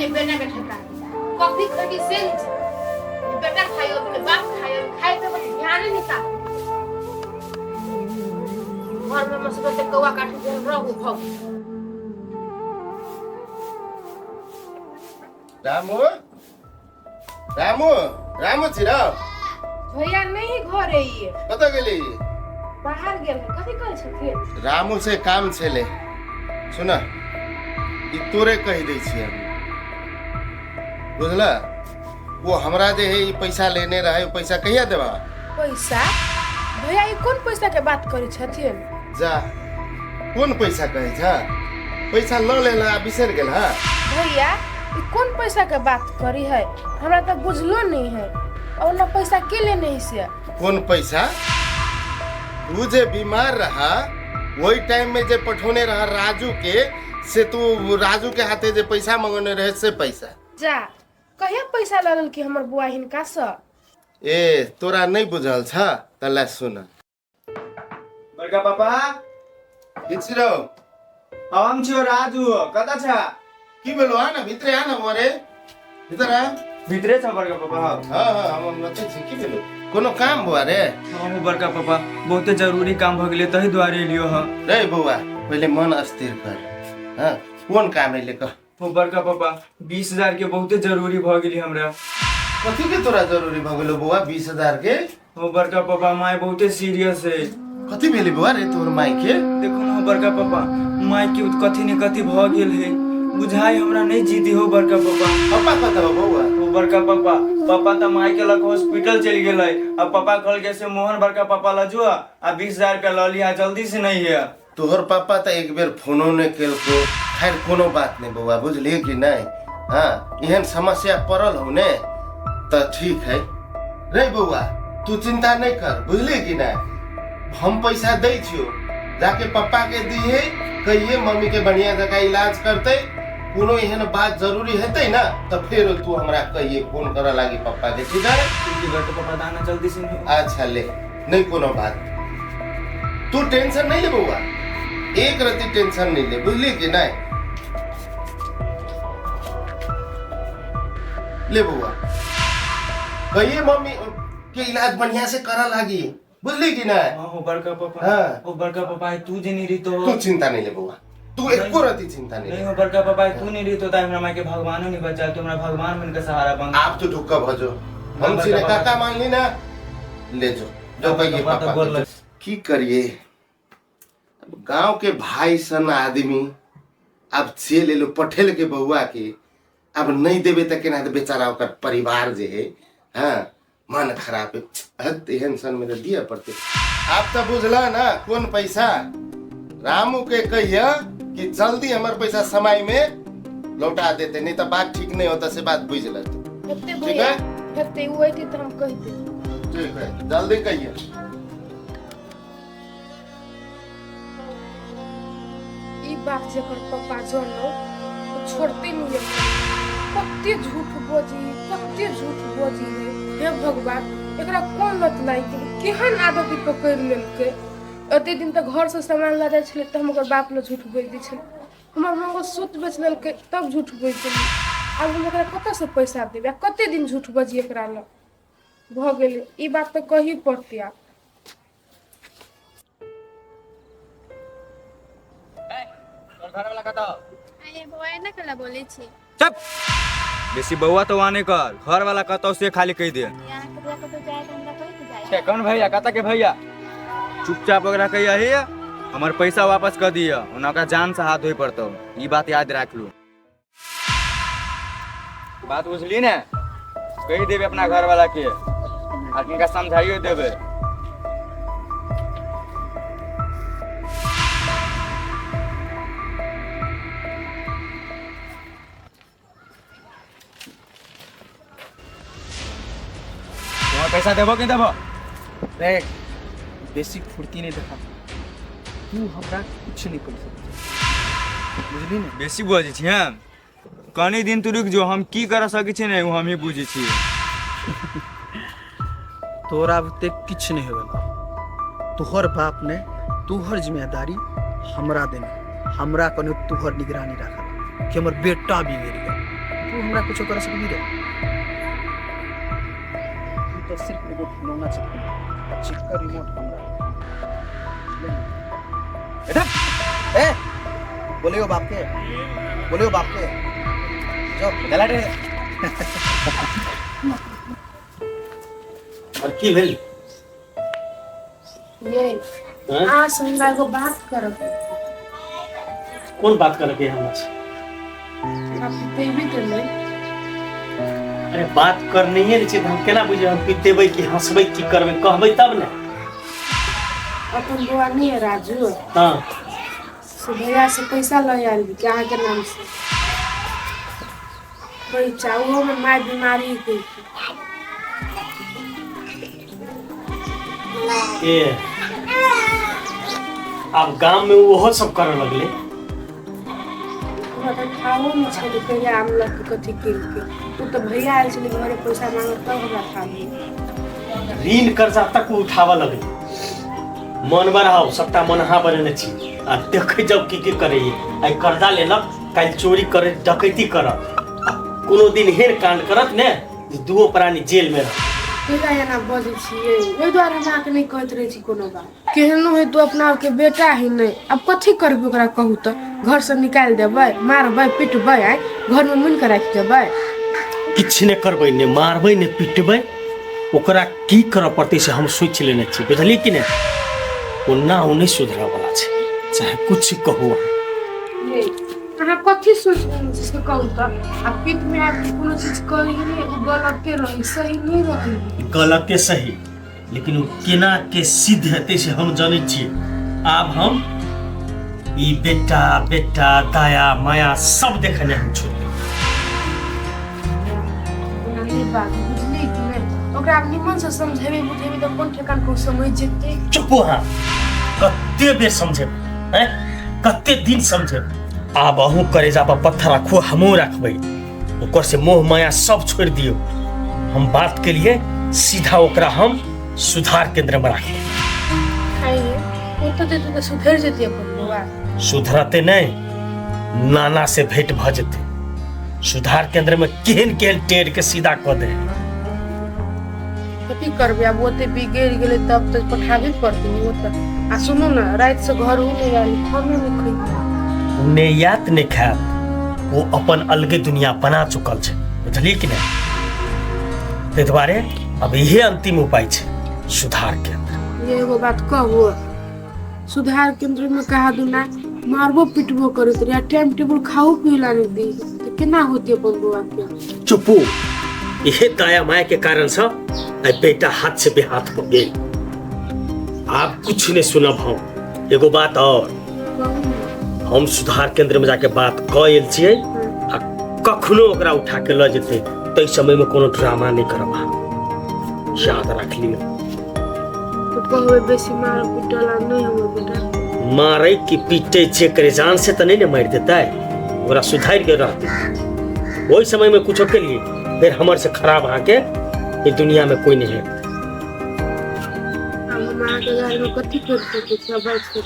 ये बेटा के ठेका कॉफी खटी से ये बेटा खायो अपने बाप खायो खाए पे बस ध्यान ही नहीं था घर में मसले ते कौवा काट के रहू भग रामू रामू रामू छिरा भैया नहीं घर है ये कत गेली बाहर गेल है कथि कहै छथिन रामू से काम छले सुना ई तोरे कह दै छियै बुझला वो हमरा जे है ई पैसा लेने रहे पैसा कहिया देबा पैसा भैया ये कौन पैसा के बात करै छथिन जा कौन पैसा कहे छ पैसा ल लेला बिसर गेल हा भैया ये कौन पैसा के बात करी है हमरा तो बुझलो नहीं है और ना पैसा के लेने है से कौन पैसा तू जे बीमार रहा वही टाइम में जे पठौने रहा राजू के से तू राजू के हाथे जे पैसा मंगने रहे से पैसा जा कहिया पैसा ललल कि हमर बुआ हिनका से ए तोरा नहीं बुझल छ तला सुन बड़का पापा किछरो हम छियो राजू कता छ की भेलो आ ना भितरे आ ना मोरे भीतर आ भितरे छ बड़का पापा हां हां हम नते छी की भेलो कोनो काम बुआ रे हम बड़का पापा बहुते जरूरी काम भ गेले तही द्वारे लियो ह रे बुआ पहले मन अस्थिर कर हां कौन काम है ले कह ओ बड़का पापा 20,000 के बहुते जरूरी भ गेली हमरा कथी के तोरा जरूरी भ गेलो बुआ 20,000 के ओ बड़का पापा माय बहुते सीरियस है कथी भेली बुआ रे तोर माई के देखो ना बड़का पापा माय के कथी ने कथी भ गेल है बुझाई हमरा नहीं जीती हो बड़का पापा पापा कत हो बुआ ओ बड़का पापा पापा त माय के लग हॉस्पिटल चल गेलै अब पापा कहल के से मोहन बड़का पापा ल जो आ 20,000 रुपया ल लिया जल्दी से नहीं है तोहर पापा तो एक बेर फोनो ने केलको खैर कोनो बात नहीं बउआ बुझलिए कि नहीं हाँ एहन समस्या पड़ल हो ने तो ठीक है रे बउआ तू चिंता नहीं कर बुझलिए कि नहीं हम पैसा दे छियो जाके पापा के दिए कहिए मम्मी के बढ़िया जगह इलाज करते कोनो एहन बात जरूरी हेतै ना तो फिर तू हमरा कहिए फोन करे लागी पापा के ठीक है तो पापा दाना जल्दी से अच्छा ले नहीं कोनो बात तू टेंशन नहीं ले बउआ एक रति टेंशन नहीं ले बुझली कि नहीं ले बुआ कहिए मम्मी के इलाज बढ़िया से करा लागी बुझली कि नहीं ओ बड़का पापा हाँ। ओ बड़का पापा तू जे नहीं रही तो तू चिंता नहीं ले बुआ तू एको रति चिंता नहीं नहीं ले हो बड़का पापा तू नहीं रही तो हमरा माय के भगवानो नहीं बचा तो हमरा भगवान मन के सहारा बन आप तो ढुक्का भजो हम सीने काका मान ली ना ले जो कहिए पापा के। की करिए गांव के भाई सन आदमी अब से ले लो पठेल के बउआ के अब नहीं देवे तक ना बेचारा ओकर परिवार जे है हाँ मन खराब है एहन सन में दिया पड़ते आप तो बुझला ना कौन पैसा रामू के कहिया कि जल्दी हमार पैसा समय में लौटा देते नहीं तो बात ठीक नहीं होता से बात बुझ लेते ठीक है हेते हुए थी तो हम कहते ठीक है जल्दी कहिए ई बात जेकर पापा जानो तो छोड़ते नहीं है कत्ते झूठ बोजी हे भगवान एकरा कौन लत लाई कि केहन आदत ई पकड़ लेलके अते दिन तक घर से सामान ला जाय छले त हम ओकर बाप ल झूठ बोल दै छले हमर मां को सूत बेच लेलके तब झूठ बोल देली अब हम एकरा कत से पैसा देबे कते दिन झूठ बजी एकरा ल भ गेले ई बात तो कही पड़ती आ घर वाला कता अरे बौआ ना कला बोले छी चुप बेसी बउआ तो आने कर घर वाला कतो से खाली कह दे यहाँ कतला कतो जाए त हमरा कहि जाए छे कौन भैया कता के भैया चुपचाप ओकरा कहिया हे हमर पैसा वापस कर दिया ओना का जान से हाथ धोई पड़तो ई बात याद रख लू बात बुझली ने कह देबे अपना घर वाला के आ इनका समझाइयो देबे पैसा देबो कि देबो देख बेसी फुर्ती नहीं देखा तू हमरा कुछ नहीं कर सकता बुझली ने बेसी बुझे छी हम कनी दिन तू रुक जो हम की कर सकै छी नहीं हम ही बुझे छी तोरा बुते किछ नहीं होगा तोहर बाप ने तोहर जिम्मेदारी हमरा देने हमरा कने तोहर निगरानी रखा कि हमर बेटा बिगड़ गया तू हमरा कुछ कर सकबी रे? तू तो सिर्फ एगो खिलौना छै, चिपका रिमोट हमरा। बेटा ए बोलियो बाप के, बोलियो बाप के जो गला रे। और की भेल? ये हाँ? आ संगा को बात करो। कौन बात करके हमरा से? आप देवी तो नहीं अरे बात करनी है छै हम केना बुझे? हम पीतेबै कि हंसबै कि करबै कहबै तब ने। अपन बुआ नहीं है राजू, हां से भैया से पैसा ले आयल क्या के नाम से कोई चावो में माय बीमारी के ए अब गांव में वो सब करे लगले। मतलब खाओ में छले कहिया आम लग के कथी के तू तो भैया आयल छले घरे पैसा मांगत तब हमरा खा ली। ऋण कर्जा तक उठावा लगले। मन बढ़ाओ सबटा मन हाँ बनेने छी आ देखे जब की करे आई कर्जा लेलक काल चोरी करे डकैती करत आ कोनो दिन हेर कांड करत ने दुओ प्राणी जेल में रह। केला एना बजे छिए ओइ द्वारा हमरा के नहीं कहत रहे छी कोनो बात केहनो है तू अपना के बेटा ही नहीं अब कथी करबे ओकरा कहू त घर से निकाल देबै मारबै पिटबै आई घर में मुन के राख देबै किछ ने करबै ने मारबै ने पिटबै ओकरा की करऽ पड़तै से हम सोच लेने छी बुझलिए कि ने ओ ना ओ नहीं सुधरा वाला छै चाहे कुछ कहू ये अहाँ कथी सोच जिसके कहू त अब पिट में आप कोनो चीज करी नहीं उ गलत रही सही नहीं रही गलते सही लेकिन वो केना के सिद्ध हेतै से हम जानै छी। आब हम ई बेटा बेटा दाया माया सब देखने हम छोड़ नहीं बात बुझली कि नहीं ओकरा आप निमन से समझेबे बुझेबे त कोन ठेकान को समझ जेते। चुप हो हाँ कत्ते बेर समझे हैं कत्ते दिन समझे आब अहूँ करेजा पर पत्थर रखो हमहूँ रखबै ओकर से मोह माया सब छोड़ दियो। हम बात के लिए सीधा ओकरा हम सुधार केंद्र में रखबै। आइए वो तो दे तो सुधर जेते अपन बुआ सुधरते नहीं नाना से भेंट भ जेते सुधार केंद्र में केहन केहन टेढ़ के सीधा क दे। कथी करबे अब ओते बिगड़ गेले तब तो पठाबे पड़ती वो तो आ सुनो ना रात से घर में आली खाने में खई उन्हें याद नहीं खात वो अपन अलगे दुनिया बना चुकल छै बुझलिए कि नहीं। ताहि दुआरे अब यही अंतिम उपाय छै सुधार केंद्र। ये एगो बात कहू सुधार केंद्र में कहा दू ना मारबो पिटबो करत रे टाइम टेबल खाओ पिला नहीं दी तो केना होती अपन बुआ के। चुपू यही दाया माया के कारण से आई बेटा हाथ से बेहाथ हो गए। आप कुछ नहीं सुनब हम एगो बात और हम सुधार केंद्र में जाके बात कइल छियै आ कखनो ओकरा उठा के ल जेते तै समय में कोनो ड्रामा नहीं करब याद रख लियो। तो कहवे बेसी मार पिटला नहीं हमर बेटा मारे की पीटे छे करे जान से तो नहीं ने मार देता है ओकरा सुधार के रहते वही समय में कुछ के लिए फिर हमर से खराब आके ये दुनिया में कोई नहीं है। हम मां के घर में कथी कर सके सब बात कर